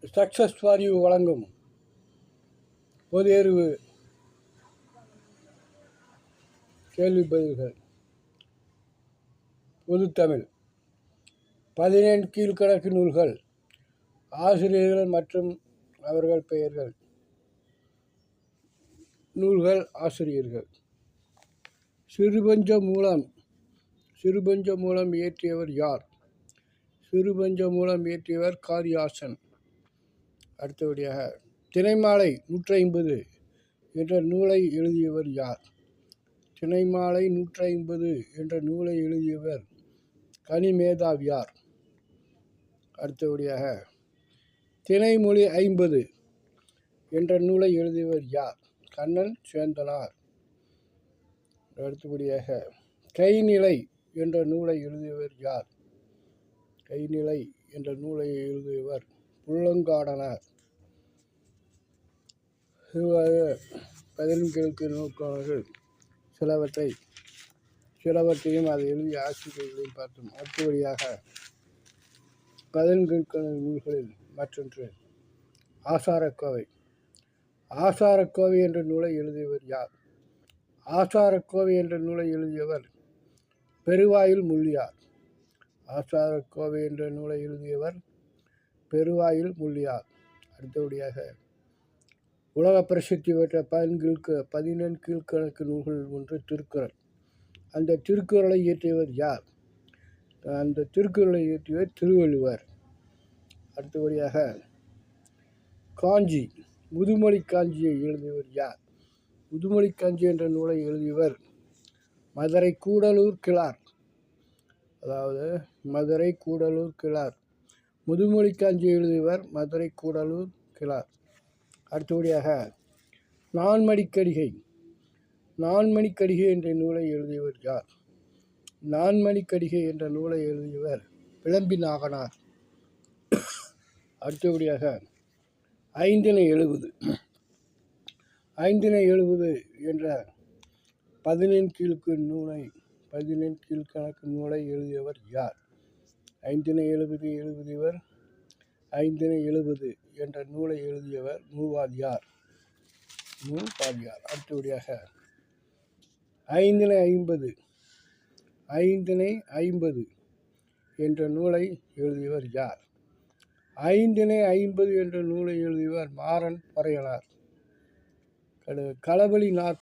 Success for you வழங்கும் பொது தேர்வு கேள்வி பதில்கள் பொதுத்தமிழ் 17 கீழ்க்கணக்கு நூல்கள் ஆசிரியர்கள் மற்றும் அவர்கள் பெயர்கள். நூல்கள் ஆசிரியர்கள். சிறுபஞ்ச மூலம் இயற்றியவர் யார்? சிறுபஞ்ச மூலம் இயற்றியவர் காரியாசன். அடுத்தபடியாக தினைமாலை 150 என்ற நூலை எழுதியவர் யார்? தினைமாலை 150 என்ற நூலை எழுதியவர் கனிமேதாவியார். அடுத்தபடியாக தினைமொழி 50 என்ற நூலை எழுதியவர் யார்? கண்ணன் சேந்தனார். அடுத்தபடியாக கைநிலை என்ற நூலை எழுதியவர் யார்? கைநிலை என்ற நூலை எழுதியவர் புல்லங்காடனார். இவ்வாறு 17 நூல்கள் சிலவற்றையும் அதை எழுதிய ஆசிரியர்களையும் பார்த்தோம். அடுத்தபடியாக 17 நூல்களில் மற்றொன்று ஆசாரக்கோவை. ஆசாரக்கோவை என்ற நூலை எழுதியவர் யார்? ஆசாரக்கோவை என்ற நூலை எழுதியவர் பெருவாயில் முள்ளியார். ஆசாரக்கோவை என்ற நூலை எழுதியவர் பெருவாயில் முள்ளியார். அடுத்தபடியாக உலக பிரசித்தி பெற்ற 17 கீழ்க்கணக்கு நூல்கள் ஒன்று திருக்குறள். அந்த திருக்குறளை இயற்றியவர் யார்? அந்த திருக்குறளை இயற்றியவர் திருவள்ளுவர். அடுத்தபடியாக காஞ்சி முதுமொழி காஞ்சியை எழுதியவர் யார்? முதுமொழி காஞ்சி என்ற நூலை எழுதியவர் மதுரை கூடலூர் கிழார். அதாவது மதுரை கூடலூர் கிழார். முதுமொழி காஞ்சி எழுதியவர் மதுரை கூடலூர் கிழார். அடுத்தபடியாக நான்மணிக்கடிகை என்ற நூலை எழுதியவர் யார்? நான்மணிக்கடிகை என்ற நூலை எழுதியவர் விளம்பி நாகனார். அடுத்தபடியாக ஐந்தினை எழுபது என்ற 17 கீழ்க்கணக்கு நூலை எழுதியவர் யார்? ஐந்தினை எழுதியவர் 5 என்ற நூலை எழுதியவர் மூவாதியார். அடுத்தபடியாக ஐந்தினை 50 என்ற நூலை எழுதியவர் யார்? ஐந்தினை 50 என்ற நூலை எழுதியவர் மாறன் பறையனார். களபலி